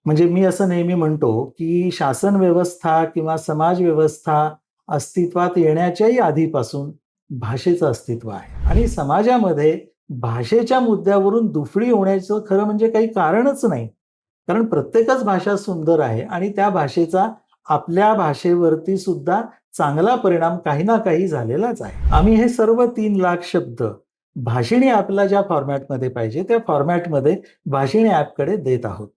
म्हणजे मी असं नेहमी म्हणतो, की शासन व्यवस्था किंवा समाज व्यवस्था अस्तित्वात येण्याच्याही आधीपासून भाषेचं अस्तित्व आहे आणि समाजामध्ये भाषेच्या मुद्द्यावरून दुफळी होण्याचं खरं म्हणजे काही कारणच नाही. कारण प्रत्येकच भाषा सुंदर आहे आणि त्या भाषेचा आपल्या भाषेवरती सुद्धा चांगला परिणाम काही ना काही झालेलाच आहे. आम्ही हे सर्व 3 लाख शब्द भाषिणी ॲपला ज्या फॉर्मॅटमध्ये पाहिजे त्या फॉर्मॅटमध्ये भाषिणी ॲपकडे देत आहोत.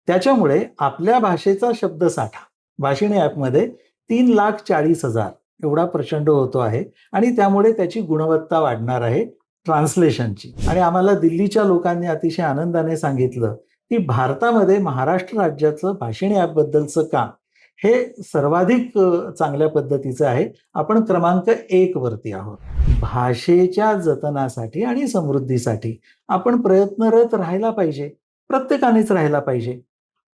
त्याच्यामुळे आपल्या भाषेचा शब्दसाठा भाषिणी ॲपमध्ये 3,40,000 एवढा प्रचंड होतो आहे आणि त्यामुळे त्याची गुणवत्ता वाढणार आहे ट्रान्सलेशनची. आणि आम्हाला दिल्लीच्या लोकांनी अतिशय आनंदाने सांगितलं, की भारतामध्ये महाराष्ट्र राज्याचं भाषिणी ॲपबद्दलचं काम हे सर्वाधिक चांगल्या पद्धतीचं आहे. आपण क्रमांक 1 वरती आहोत. भाषेच्या जतनासाठी आणि समृद्धीसाठी आपण प्रयत्नरत राहायला पाहिजे. प्रत्येकानेच राहायला पाहिजे.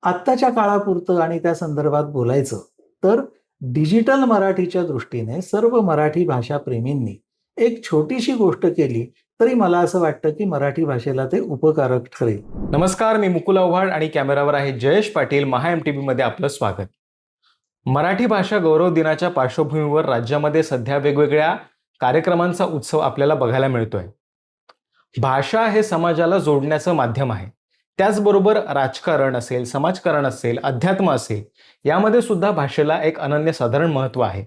आत्ताच्या काळापुरतं आणि त्या संदर्भात बोलायचं तर डिजिटल मराठीच्या दृष्टीने सर्व मराठी भाषा प्रेमींनी एक छोटीशी गोष्ट केली तरी मला असं वाटतं की मराठी भाषेला ते उपकारक ठरेल. नमस्कार, मी मुकुल आव्हाड आणि कॅमेरावर आहे जयेश पाटील. महा MTV मध्ये आपलं स्वागत. मराठी भाषा गौरव दिनाच्या पार्श्वभूमीवर राज्यामध्ये सध्या वेगवेगळ्या कार्यक्रमांचा उत्सव आपल्याला बघायला मिळतोय. भाषा हे समाजाला जोडण्याचं माध्यम आहे. त्याचबरोबर राजकारण असेल, समाजकारण असेल, अध्यात्म असेल, यामध्ये सुद्धा भाषेला एक अनन्यसाधारण महत्त्व आहे.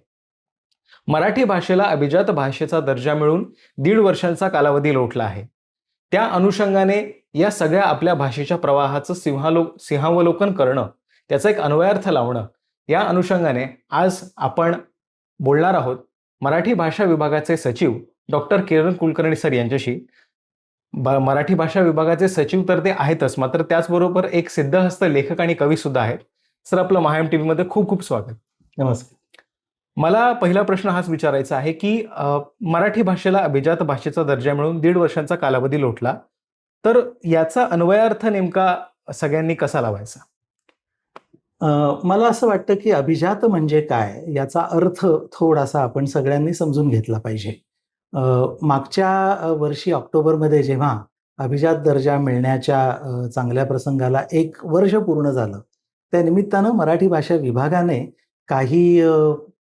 मराठी भाषेला अभिजात भाषेचा दर्जा मिळून 1.5 वर्षांचा कालावधी लोटला आहे. त्या अनुषंगाने या सगळ्या आपल्या भाषेच्या प्रवाहाचं सिंहावलोकन करणं, त्याचा एक अन्वयार्थ लावणं, या अनुषंगाने आज आपण बोलणार आहोत मराठी भाषा विभागाचे सचिव डॉक्टर किरण कुलकर्णी सर यांच्याशी. मराठी भाषा विभागाचे सचिव तर ते आहेतच, मात्र त्याचबरोबर एक सिद्धहस्त लेखक आणि कवी सुद्धा आहेत. सर, आपलं महा MTV मध्ये खूप खूप स्वागत. नमस्कार. मला पहिला प्रश्न हाच विचारायचा आहे की मराठी भाषेला अभिजात भाषेचा दर्जा मिळून 1.5 वर्षांचा कालावधी लोटला, तर याचा अन्वयार्थ नेमका सगळ्यांनी कसा लावायचा? मला असं वाटतं की अभिजात म्हणजे काय याचा अर्थ थोडासा आपण सगळ्यांनी समजून घेतला पाहिजे. मागच्या वर्षी ऑक्टोबरमध्ये जेव्हा अभिजात दर्जा मिळण्याच्या चांगल्या प्रसंगाला 1 वर्ष पूर्ण झालं, त्या निमित्तानं मराठी भाषा विभागाने काही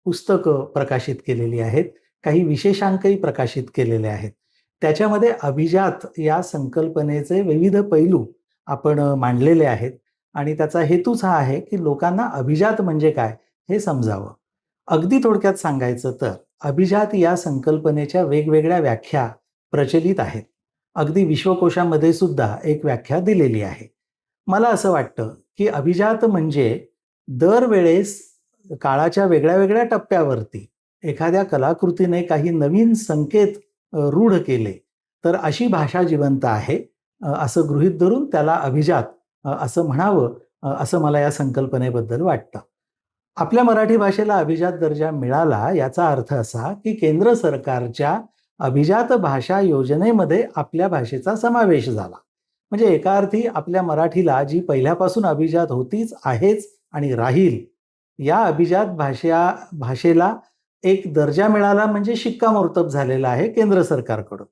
पुस्तकं प्रकाशित केलेली आहेत, काही विशेषांकही प्रकाशित केलेले आहेत. त्याच्यामध्ये अभिजात या संकल्पनेचे विविध पैलू आपण मांडलेले आहेत आणि त्याचा हेतूच हा आहे की लोकांना अभिजात म्हणजे काय हे समजावं. अगदी थोडक्यात सांगायचं तर अभिजात या संकल्पनेच्या वेगवेगळ्या व्याख्या प्रचलित आहेत. अगदी विश्वकोशामध्ये सुद्धा एक व्याख्या दिलेली आहे. मला असं वाटतं की अभिजात म्हणजे दरवेळेस काळाच्या वेगळ्या वेगळ्या टप्प्यावरती एखाद्या कलाकृतीने काही नवीन संकेत रूढ केले तर अशी भाषा जिवंत आहे असं गृहीत धरून त्याला अभिजात असं म्हणावं, असं मला या संकल्पनेबद्दल वाटतं. आपल्या मराठी भाषेला अभिजात दर्जा मिळाला याचा अर्थ असा की केंद्र सरकारच्या अभिजात भाषा योजनेमध्ये आपल्या भाषेचा समावेश झाला. म्हणजे एका अर्थी आपल्या मराठीला जी पहिल्यापासून अभिजात होतीच, आहेच आणि राहील, या अभिजात भाषेला एक दर्जा मिळाला म्हणजे शिक्कामोर्तब झालेला आहे केंद्र सरकारकडून.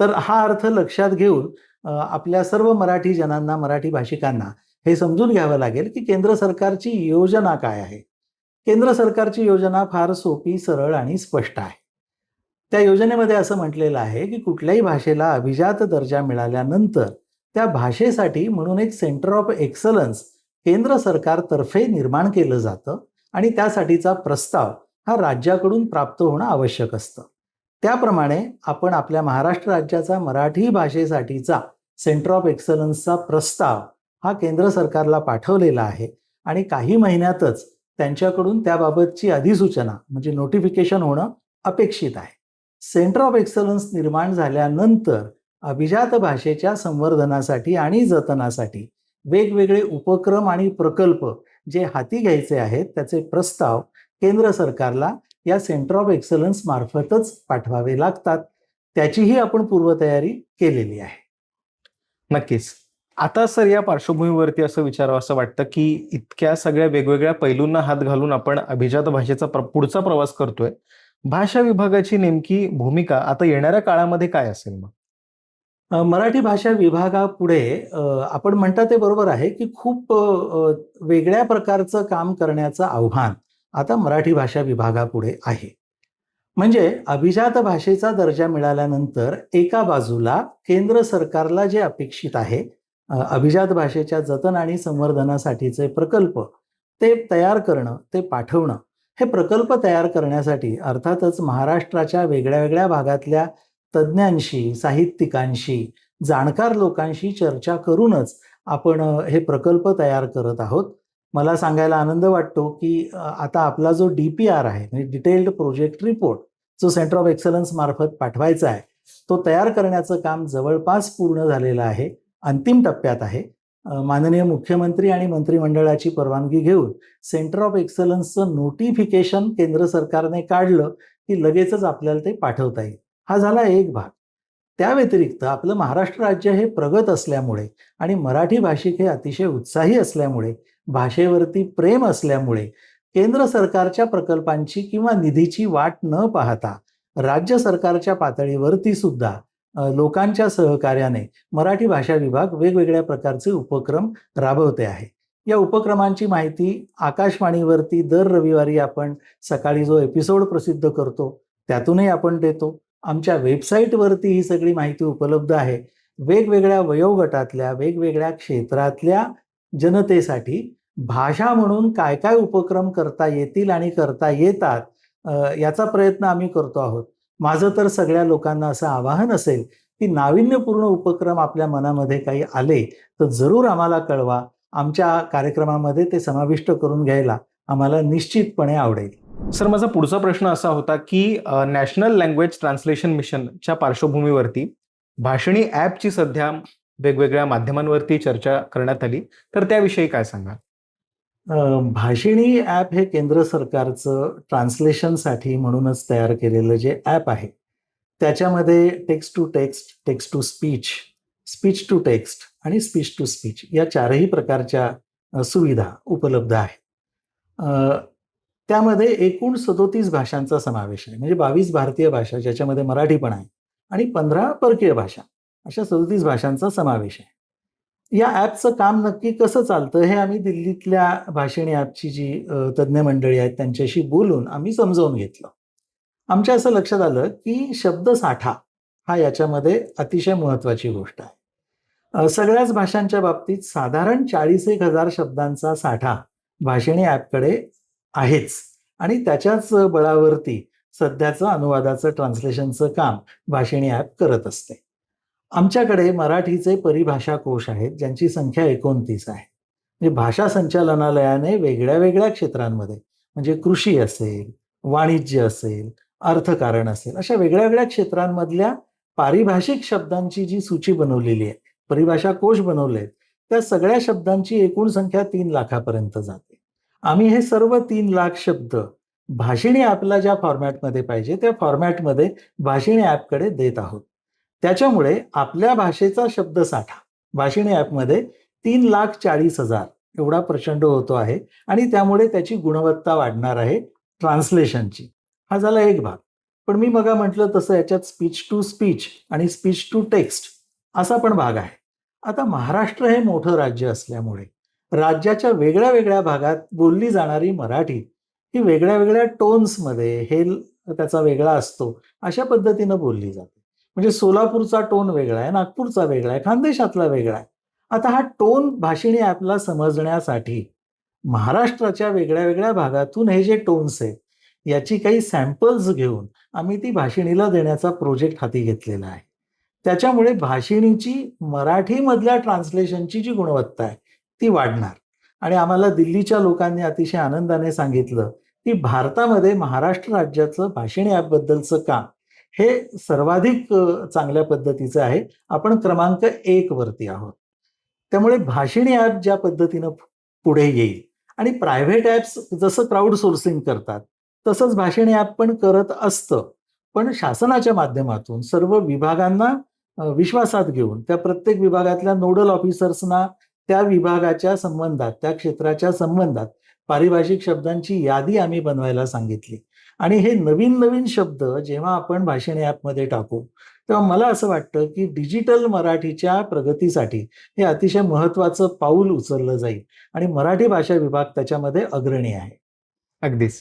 तर हा अर्थ लक्षात घेऊन आपल्या सर्व मराठी जनांना, मराठी भाषिकांना हे समजून घ्यावं लागेल की केंद्र सरकारची योजना काय आहे. केंद्र सरकारची योजना फार सोपी, सरळ आणि स्पष्ट आहे. त्या योजनेमध्ये असं म्हटलेलं आहे की कुठल्याही भाषेला अभिजात दर्जा मिळाल्यानंतर त्या भाषेसाठी म्हणून एक सेंटर ऑफ एक्सलन्स केंद्र सरकारतर्फे निर्माण केलं जातं आणि त्यासाठीचा प्रस्ताव हा राज्याकडून प्राप्त होणं आवश्यक असतं. त्याप्रमाणे आपण आपल्या महाराष्ट्र राज्याचा मराठी भाषेसाठीचा सेंटर ऑफ एक्सलन्सचा प्रस्ताव हा केंद्र सरकारला पाठवलेला आहे आणि काही महिन्यातच त्यांच्याकडून त्याबाबतची अधिसूचना म्हणजे नोटिफिकेशन होणं अपेक्षित आहे. सेंटर ऑफ एक्सलन्स निर्माण झाल्यानंतर अभिजात भाषेच्या संवर्धनासाठी आणि जतनासाठी वेगवेगळे उपक्रम आणि प्रकल्प जे हाती घ्यायचे आहेत त्याचे प्रस्ताव केंद्र सरकारला या सेंटर ऑफ एक्सलन्स मार्फतच पाठवावे लागतात. त्याचीही आपण पूर्वतयारी केलेली आहे. नक्कीच. आता सर, या पार्श्वभूमीवरती असं विचारावं असं वाटतं की इतक्या सगळ्या वेगवेगळ्या पैलूंना हात घालून आपण अभिजात भाषेचा पुढचा प्रवास करतोय. भाषा विभागाची नेमकी भूमिका आता येणाऱ्या काळामध्ये काय असेल मग? मराठी भाषा विभागापुढे आपण म्हणता ते बरोबर आहे, की खूप वेगळ्या प्रकारचं काम करण्याचं आव्हान आता मराठी भाषा विभागापुढे आहे. म्हणजे अभिजात भाषेचा दर्जा मिळाल्यानंतर एका बाजूला केंद्र सरकारला जे अपेक्षित आहे, अभिजात भाषेच्या जतन आणि संवर्धनासाठीचे प्रकल्प, ते तयार करणं, ते पाठवणं. हे प्रकल्प तयार करण्यासाठी अर्थातच महाराष्ट्राच्या वेगळ्या-वेगळ्या भागातल्या तज्ञांशी, साहित्यिकांशी, जाणकार लोकांशी चर्चा करूनच आपण हे प्रकल्प तयार करत आहोत. मला सांगायला आनंद वाटतो, की आता आपला जो डी-पी-आर आहे, म्हणजे डिटेल्ड प्रोजेक्ट रिपोर्ट, जो सेंटर ऑफ एक्सलन्स मार्फत पाठवायचा आहे, तो तयार करण्याचं काम जवळपास पूर्ण झालेलं आहे. अंतिम टप्प्यात आहे. माननीय मुख्यमंत्री आणि मंत्रिमंडळाची परवानगी घेऊन सेंटर ऑफ एक्सलन्सचं नोटिफिकेशन केंद्र सरकारने काढलं, की लगेचच आपल्याला ते पाठवता येईल. हा झाला एक भाग. त्या व्यतिरिक्त आपलं महाराष्ट्र राज्य हे प्रगत असल्यामुळे आणि मराठी भाषिक हे अतिशय उत्साही असल्यामुळे, भाषेवरती प्रेम असल्यामुळे केंद्र सरकारच्या प्रकल्पांची किंवा निधीची वाट न पाहता राज्य सरकारच्या पातळीवरती सुद्धा लोकांच्या सहकार्याने मराठी भाषा विभाग वेगवेगळ्या प्रकारचे उपक्रम राबवते आहे. या उपक्रमांची माहिती आकाशवाणीवरती दर रविवारी आपण सकाळी जो एपिसोड प्रसिद्ध करतो, त्यातूनही आपण देतो. आमच्या वेबसाईटवरती ही सगळी माहिती उपलब्ध आहे. वेगवेगळ्या वयोगटातल्या, वेगवेगळ्या क्षेत्रातल्या जनतेसाठी भाषा म्हणून काय-काय उपक्रम करता येतील आणि करता येतात, याचा प्रयत्न आम्ही करतो आहोत. माझं तर सगळ्या लोकांना असं आवाहन असेल, की नाविन्यपूर्ण उपक्रम आपल्या मनामध्ये काही आले, तर जरूर आम्हाला कळवा. आमच्या कार्यक्रमामध्ये ते समाविष्ट करून घ्यायला आम्हाला निश्चितपणे आवडेल. सर, माझा पुढचा प्रश्न असा होता, की नॅशनल लँग्वेज ट्रान्सलेशन मिशनच्या पार्श्वभूमीवरती भाषिणी ॲपची सध्या वेगवेगळ्या माध्यमांवरती चर्चा करण्यात आली. तर त्याविषयी काय सांगाल? भाषिणी ॲप हे केंद्र सरकारचं ट्रान्सलेशनसाठी म्हणूनच तयार केलेलं जे ॲप आहे, त्याच्यामध्ये text to text, text to speech, speech to text आणि स्पीच टू स्पीच या चारही प्रकारच्या सुविधा उपलब्ध आहेत. अ, त्यामध्ये एकूण 37 भाषांचा समावेश आहे. म्हणजे 22 भारतीय भाषा, ज्याच्यामध्ये मराठी पण आहे, आणि 15 परकीय भाषा, अशा 37 भाषांचा समावेश आहे. या ॲपचं काम नक्की कसं चालतं हे आम्ही दिल्लीतल्या भाषिणी ॲपची जी तज्ज्ञ मंडळी आहेत त्यांच्याशी बोलून आम्ही समजावून घेतलं. आमच्या असं लक्षात आलं, की शब्दसाठा हा याच्यामध्ये अतिशय महत्त्वाची गोष्ट आहे. सगळ्याच भाषांच्या बाबतीत साधारण 40,000 शब्दांचा साठा भाषिणी ॲपकडे आहेच आणि त्याच्याच बळावरती सध्याचं अनुवादाचं, ट्रान्सलेशनचं काम भाषिणी ॲप करत असते. आमच्याकडे मराठीचे परिभाषा कोश आहेत, ज्यांची संख्या 29 आहे. म्हणजे भाषा संचालनालयाने वेगळ्या-वेगळ्या क्षेत्रांमध्ये, म्हणजे कृषी असेल, वाणिज्य असेल, अर्थकारण असेल, अशा वेगळ्या-वेगळ्या क्षेत्रांमधल्या पारिभाषिक शब्दांची जी सूची बनवलेली आहे, परिभाषा कोश बनवले आहेत, त्या सगळ्या शब्दांची एकूण संख्या 3 लाखापर्यंत जाते. आम्ही हे सर्व 3 लाख शब्द भाषिणी ॲपला ज्या फॉर्मॅटमध्ये पाहिजे, त्या फॉर्मॅटमध्ये भाषिणी ॲपकडे देत आहोत. त्याच्यामुळे आपल्या भाषेचा शब्दसाठा भाषिणी ॲपमध्ये 3,40,000 एवढा प्रचंड होतो आहे आणि त्यामुळे त्याची गुणवत्ता वाढणार आहे ट्रान्सलेशनची. हा झाला एक भाग. पण मी मग म्हटलं तसं याच्यात स्पीच टू स्पीच आणि स्पीच टू टेक्स्ट असा पण भाग आहे. आता महाराष्ट्र हे मोठं राज्य असल्यामुळे राज्याच्या वेगळ्या-वेगळ्या भागात बोलली जाणारी मराठी ही वेगळ्या-वेगळ्या टोन्समध्ये, हेल त्याचा वेगळा असतो, अशा पद्धतीनं बोलली जाते. म्हणजे सोलापूरचा टोन वेगळा आहे, नागपूरचा वेगळा आहे, खानदेशातला वेगळा आहे. आता हा टोन भाषिणी ॲपला समजण्यासाठी महाराष्ट्राच्या वेगळ्या-वेगळ्या भागातून हे जे टोन्स आहेत, याची काही सॅम्पल्स घेऊन आम्ही ती भाषिणीला देण्याचा प्रोजेक्ट हाती घेतलेला आहे. त्याच्यामुळे भाषिणीची मराठीमधल्या ट्रान्सलेशनची जी गुणवत्ता आहे, ती वाढणार आणि आम्हाला दिल्लीच्या लोकांनी अतिशय आनंदाने सांगितलं, की भारतामध्ये महाराष्ट्र राज्याचं भाषिणी ॲपबद्दलचं काम हे सर्वाधिक चांगल्या पद्धतीचं आहे. आपण क्रमांक 1 वरती आहोत. त्यामुळे भाषिणी ॲप ज्या पद्धतीनं पुढे येईल आणि प्रायव्हेट ॲप्स जसं क्राउड सोर्सिंग करतात, तसंच भाषिणी ॲप पण करत असतं. पण शासनाच्या माध्यमातून सर्व विभागांना विश्वासात घेऊन त्या प्रत्येक विभागातल्या नोडल ऑफिसर्सना त्या विभागाच्या संबंधात, त्या क्षेत्राच्या संबंधात पारिभाषिक शब्दांची यादी आम्ही बनवायला सांगितली. आणि हे नवीन-नवीन शब्द जेव्हा आपण भाषिणी ॲपमध्ये टाकू, तेव्हा मला असं वाटतं की डिजिटल मराठीच्या प्रगतीसाठी हे अतिशय महत्त्वाचं पाऊल उचललं जाईल आणि मराठी भाषा विभाग त्याच्यामध्ये अग्रणी आहे. अगदीच.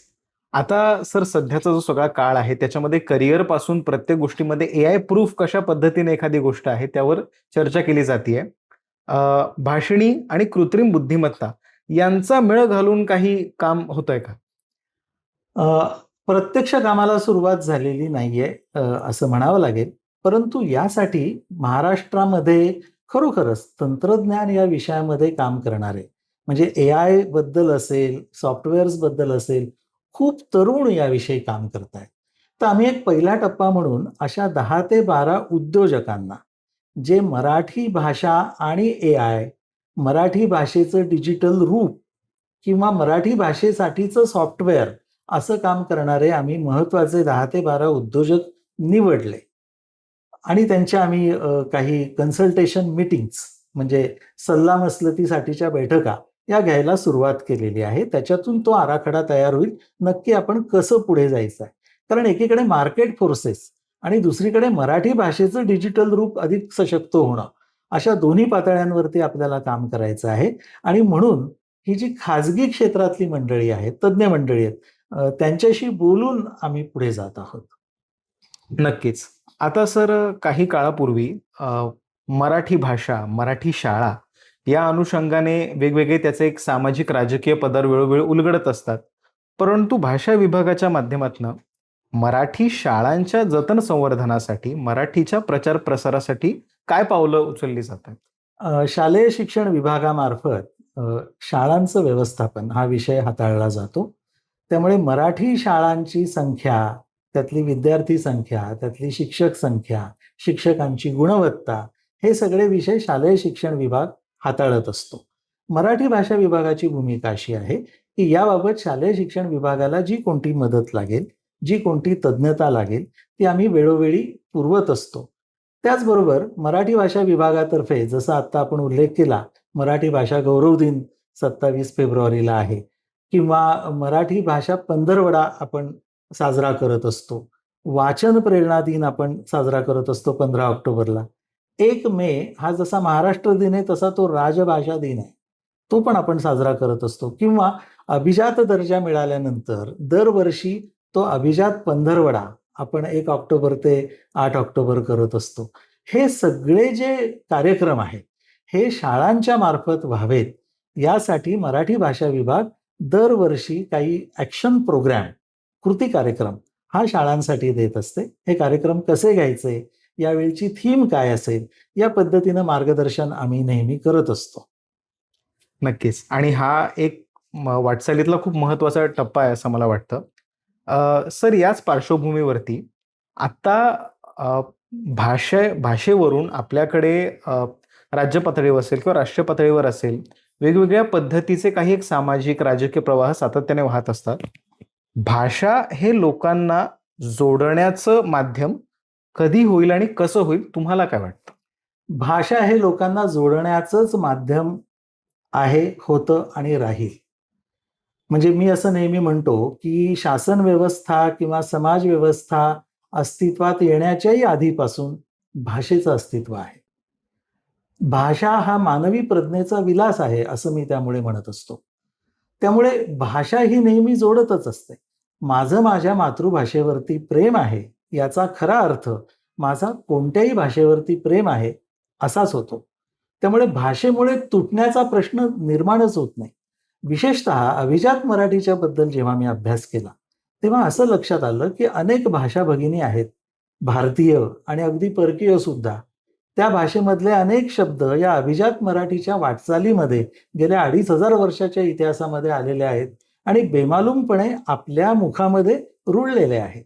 आता सर सध्याचा जो सगळा काळ आहे त्याच्यामध्ये करिअर पासून प्रत्येक गोष्टीमध्ये एआय प्रूफ कशा पद्धतीने एखादी गोष्ट आहे त्यावर चर्चा केली जातीये. भाषणी आणि कृत्रिम बुद्धिमत्ता यांचा मेळ घालून काही काम होतंय का? अ, प्रत्यक्ष कामाला सुरुवात झालेली नाहीये असं म्हणावं लागेल. परंतु यासाठी महाराष्ट्रामध्ये खरोखरच तंत्रज्ञान या विषयामध्ये काम करणारे म्हणजे एआय बद्दल असेल, सॉफ्टवेअर्स बद्दल असेल, खूप तरुण याविषयी काम करतायत. तर आम्ही एक पहिला टप्पा म्हणून अशा 10 ते 12 उद्योजकांना जे मराठी भाषा आणि एआय, मराठी भाषेचं डिजिटल रूप किंवा मराठी भाषेसाठीचं सॉफ्टवेअर असं काम करणारे आम्ही महत्त्वाचे 10 ते 12 उद्योजक निवडले आणि त्यांच्या आम्ही काही कन्सल्टेशन मीटिंग्स म्हणजे सल्लामसलतीसाठीच्या बैठका या घ्यायला सुरुवात केलेली आहे. त्याच्यातून तो आराखडा तयार होईल. नक्की आपण कसं पुढे जायचं आहे. कारण एकीकडे मार्केट फोर्सेस आणि दुसरीकडे मराठी भाषेचं डिजिटल रूप अधिक सशक्त होणं, अशा दोन्ही पातळ्यांवरती आपल्याला काम करायचं आहे आणि म्हणून ही जी खाजगी क्षेत्रातली मंडळी आहेत, तज्ञ मंडळी आहेत, त्यांच्याशी बोलून आम्ही पुढे जात आहोत. नक्कीच. आता सर काही काळापूर्वी मराठी भाषा, मराठी शाळा या अनुषंगाने वेगवेगळे त्याचे एक सामाजिक राजकीय पदार वेळोवेळी उलगडत असतात. परंतु भाषा विभागाच्या माध्यमातनं मराठी शाळांच्या जतन संवर्धनासाठी, मराठीच्या प्रचार प्रसारासाठी काय पावलं उचलली जातात? शालेय शिक्षण विभागामार्फत अ, शाळांचं व्यवस्थापन हा विषय हाताळला जातो. त्यामुळे मराठी शाळांची संख्या, त्यातली विद्यार्थी संख्या, त्यातली शिक्षक संख्या, शिक्षकांची गुणवत्ता हे सगळे विषय शालेय शिक्षण विभाग हाताळत असतो. मराठी भाषा विभागाची भूमिका अशी आहे, की याबाबत शालेय शिक्षण विभागाला जी कोणती मदत लागेल, जी कोणती तज्ञता लागेल, ती आम्ही वेळोवेळी पुरवत असतो. त्याचबरोबर मराठी भाषा विभागातर्फे जसा आत्ता आपण उल्लेख केला, मराठी भाषा गौरव दिन 27 फेब्रुवारीला आहे किंवा मराठी भाषा पंधरवडा आपण साजरा करत असतो. वाचन प्रेरणा दिन आपण साजरा करत असतो 15 ऑक्टोबरला. 1 मे हा जसा महाराष्ट्र दिन आहे तसा तो राजभाषा दिन आहे. तो पण आपण साजरा करत असतो किंवा अभिजात दर्जा मिळाल्यानंतर दरवर्षी तो अभिजात पंधरवडा आपण 1 ऑक्टोबर ते 8 ऑक्टोबर करत असतो. हे सगळे जे कार्यक्रम आहेत, हे शाळांच्या मार्फत व्हावेत यासाठी मराठी भाषा विभाग दरवर्षी काही ॲक्शन प्रोग्राम, कृती कार्यक्रम हा शाळांसाठी देत असते. हे कार्यक्रम कसे घ्यायचे, यावेळची थीम काय असेल, या पद्धतीनं मार्गदर्शन आम्ही नेहमी करत असतो. नक्कीच. आणि हा एक वाटचालीतला खूप महत्त्वाचा टप्पा आहे असं मला वाटतं. सर याच पार्श्वभूमीवरती आता अ, भाषेवरून आपल्याकडे राज्य पातळीवर असेल किंवा राष्ट्रीय पातळीवर असेल, वेगवेगळ्या पद्धतीचे काही एक सामाजिक, राजकीय प्रवाह सातत्याने वाहत असतात. भाषा हे लोकांना जोडण्याचं माध्यम कधी होईल आणि कसं होईल तुम्हाला काय वाटतं? भाषा हे लोकांना जोडण्याचंच माध्यम आहे, होतं आणि राहील. म्हणजे मी असं नेहमी म्हणतो, की शासन व्यवस्था किंवा समाज व्यवस्था अस्तित्वात येण्याच्याही आधीपासून भाषेचं अस्तित्व आहे. भाषा हा मानवी प्रज्ञेचा विलास आहे, असं मी त्यामुळे म्हणत असतो. त्यामुळे भाषा ही नेहमी जोडतच असते. माझं माझ्या मातृभाषेवरती प्रेम आहे, याचा खरा अर्थ माझा कोणत्याही भाषेवरती प्रेम आहे, असाच होतो. त्यामुळे भाषेमुळे तुटण्याचा प्रश्न निर्माणच होत नाही. विशेषतः अभिजात मराठीच्या बद्दल जेव्हा मी अभ्यास केला, तेव्हा असं लक्षात आलं, की अनेक भाषा भगिनी आहेत, भारतीय आणि अगदी परकीय सुद्धा. त्या भाषेमधले अनेक शब्द या अभिजात मराठीच्या वाटचालीमध्ये गेल्या 2500 वर्षाच्या इतिहासामध्ये आलेले आहेत आणि बेमालूमपणे आपल्या मुखामध्ये रुळलेले आहेत.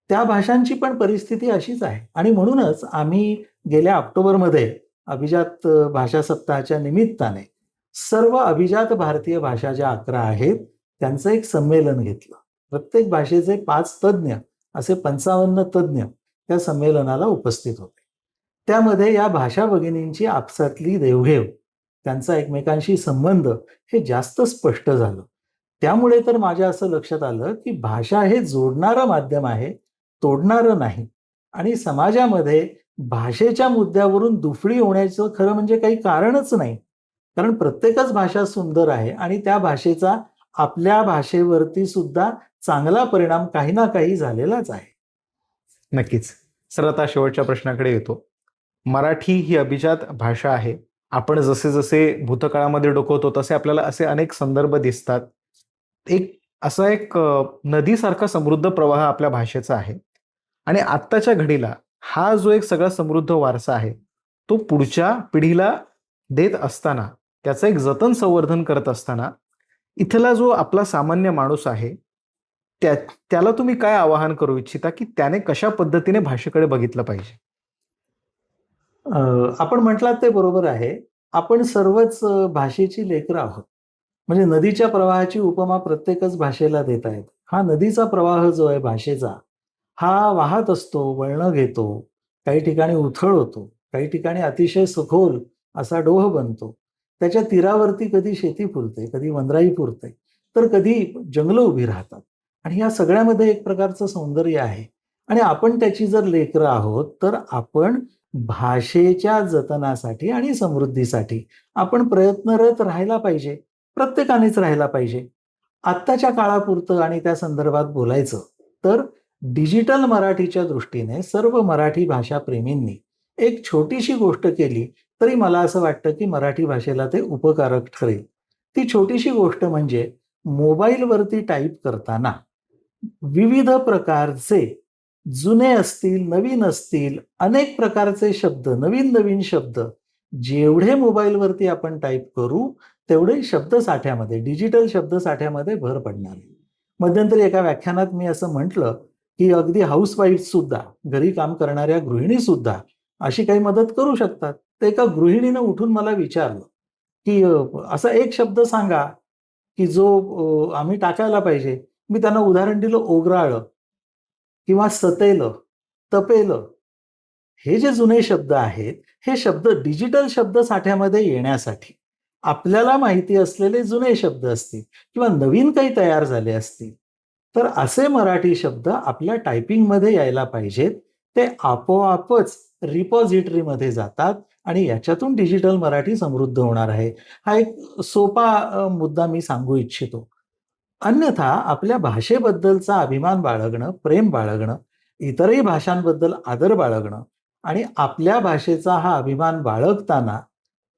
त्या भाषांची पण परिस्थिती अशीच आहे आणि म्हणूनच आम्ही गेल्या ऑक्टोबरमध्ये अभिजात भाषा सप्ताहाच्या निमित्ताने सर्व अभिजात भारतीय भाषा ज्या 11 आहेत, त्यांचं एक संमेलन घेतलं. प्रत्येक भाषेचे 5 तज्ञ, असे 55 तज्ञ त्या संमेलनाला उपस्थित होते. त्यामध्ये या भाषा भगिनींची आपसातली देवघेव, त्यांचा एकमेकांशी संबंध हे जास्त स्पष्ट झालं. त्यामुळे तर माझ्या असं लक्षात आलं, की भाषा हे जोडणारं माध्यम आहे, तोडणारं नाही. आणि समाजामध्ये भाषेच्या मुद्द्यावरून दुफळी होण्याचं खरं म्हणजे काही कारणच नाही. कारण प्रत्येकच भाषा सुंदर आहे आणि त्या भाषेचा आपल्या भाषेवरती सुद्धा चांगला परिणाम काही ना काही झालेलाच आहे. नक्कीच. सर, आता शेवटच्या प्रश्नाकडे येतो. मराठी ही अभिजात भाषा आहे. आपण जसे जसे भूतकाळामध्ये डोकवतो तसे आपल्याला असे अनेक संदर्भ दिसतात. एक नदीसारखा समृद्ध प्रवाह आपल्या भाषेचा आहे आणि आत्ताच्या घडीला हा जो एक सगळा समृद्ध वारसा आहे तो पुढच्या पिढीला देत असताना, त्याचं एक जतन संवर्धन करत असताना, इथला जो आपला सामान्य माणूस आहे त्याला तुम्ही काय आवाहन करू इच्छिता की त्याने कशा पद्धतीने भाषेकडे बघितलं पाहिजे? आपण म्हटलात ते बरोबर आहे. आपण सर्वच भाषेची लेकरं आहोत. म्हणजे नदीच्या प्रवाहाची उपमा प्रत्येकच भाषेला देत आहेत. हा नदीचा प्रवाह जो आहे भाषेचा, हा वाहत असतो, वळणं घेतो, काही ठिकाणी उथळ होतो, काही ठिकाणी अतिशय सखोल असा डोह बनतो. त्याच्या तीरावरती कधी शेती फुलते, कधी वनराई फुलते, तर कधी जंगलं उभी राहतात. आणि या सगळ्यामध्ये एक प्रकारचं सौंदर्य आहे. आणि आपण त्याची जर लेकरं आहोत, तर आपण भाषेच्या जतनासाठी आणि समृद्धीसाठी आपण प्रयत्नरत राहायला पाहिजे. प्रत्येकानेच राहायला पाहिजे. आत्ताच्या काळापुरतं आणि त्या संदर्भात बोलायचं तर डिजिटल मराठीच्या दृष्टीने सर्व मराठी भाषा प्रेमींनी एक छोटीशी गोष्ट केली तरी मला असं वाटतं की मराठी भाषेला ते उपकारक ठरेल. ती छोटीशी गोष्ट म्हणजे मोबाईलवरती टाईप करताना विविध प्रकारचे जुने असतील, नवीन असतील, अनेक प्रकारचे शब्द, नवीन नवीन शब्द जेवढे मोबाईलवरती आपण टाईप करू तेवढे शब्दसाठ्यामध्ये, डिजिटल शब्दसाठ्यामध्ये भर पडणार आहे. मध्यंतरी एका व्याख्यानात मी असं म्हटलं, की अगदी हाऊसवाईफ सुद्धा, घरी काम करणाऱ्या गृहिणी सुद्धा अशी काही मदत करू शकतात. तर एका गृहिणीनं उठून मला विचारलं, की असा एक शब्द सांगा, की जो आम्ही टाकायला पाहिजे. मी त्यांना उदाहरण दिलं ओगराळं किंवा सतेलं, तपेलं. हे जे जुने शब्द आहेत, हे शब्द डिजिटल शब्दसाठ्यामध्ये येण्यासाठी आपल्याला माहिती असलेले जुने शब्द असतील किंवा नवीन काही तयार झाले असतील, तर असे मराठी शब्द आपल्या टायपिंगमध्ये यायला पाहिजेत. ते आपोआपच रिपॉझिटरीमध्ये जातात आणि याच्यातून डिजिटल मराठी समृद्ध होणार आहे. हा एक सोपा मुद्दा मी सांगू इच्छितो. अन्यथा आपल्या भाषेबद्दलचा अभिमान बाळगणं, प्रेम बाळगणं, इतरही भाषांबद्दल आदर बाळगणं आणि आपल्या भाषेचा हा अभिमान बाळगताना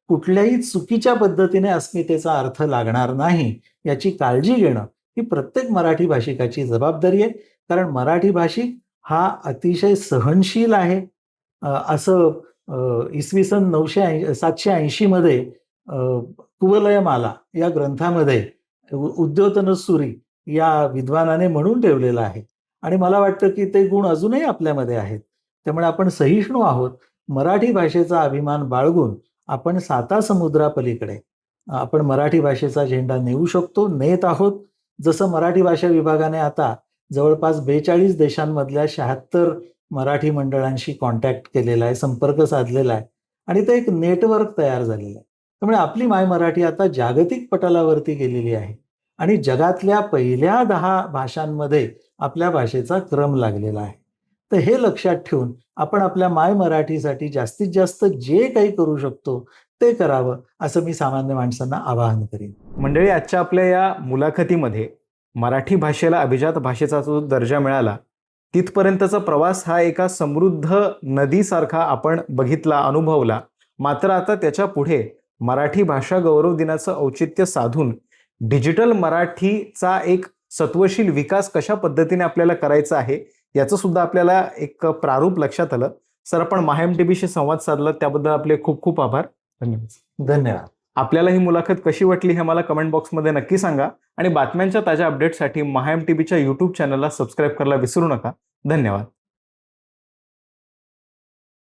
कुठल्याही चुकीच्या पद्धतीने अस्मितेचा अर्थ लागणार नाही याची काळजी घेणं ही प्रत्येक मराठी भाषिकाची जबाबदारी आहे. कारण मराठी भाषिक हा अतिशय सहनशील आहे. असं इसवी सन 780 मध्ये कुवलयमाला या ग्रंथामध्ये उद्योतन सुरी या विद्वानाने म्हणून ठेवलेलं आहे. आणि मला वाटतं की ते गुण अजूनही आपल्यामध्ये आहेत. त्यामुळे आपण सहिष्णू आहोत. मराठी भाषेचा अभिमान बाळगून आपण सातासमुद्रापलीकडे आपण मराठी भाषेचा झेंडा नेऊ शकतो, नेत आहोत. जसं मराठी भाषा विभागाने आता जवळपास 42 देशांमधल्या 76 मराठी मंडळांशी कॉन्टॅक्ट केलेला आहे, संपर्क साधलेला आहे आणि ते एक नेटवर्क तयार झालेलं आहे. त्यामुळे आपली माय मराठी आता जागतिक पटलावरती गेलेली आहे आणि जगातल्या पहिल्या 10 भाषांमध्ये आपल्या भाषेचा क्रम लागलेला आहे. तर हे लक्षात ठेवून आपण आपल्या माय मराठीसाठी जास्तीत जास्त जे काही करू शकतो ते करावं असं मी सामान्य माणसांना आवाहन करीन. मंडळी, आजच्या आपल्या या मुलाखतीमध्ये मराठी भाषेला अभिजात भाषेचा जो दर्जा मिळाला तिथपर्यंतचा प्रवास हा एका समृद्ध नदीसारखा आपण बघितला, अनुभवला. मात्र आता त्याच्या पुढे मराठी भाषा गौरव दिनाचं औचित्य साधून डिजिटल मराठीचा एक सत्वशील विकास कशा पद्धतीने आपल्याला करायचा आहे याचं सुद्धा आपल्याला एक प्रारूप लक्षात आलं. सर, आपण MHAMTV संवाद साधला त्याबद्दल आपले खूप खूप आभार. धन्यवाद. धन्यवाद. आपल्याला ही मुलाखत कशी वाटली हे मला कमेंट बॉक्समध्ये नक्की सांगा आणि बातम्यांच्या ताज्या अपडेटसाठी MHAMTVच्या YouTube चॅनलला सबस्क्राईब करायला विसरू नका. धन्यवाद.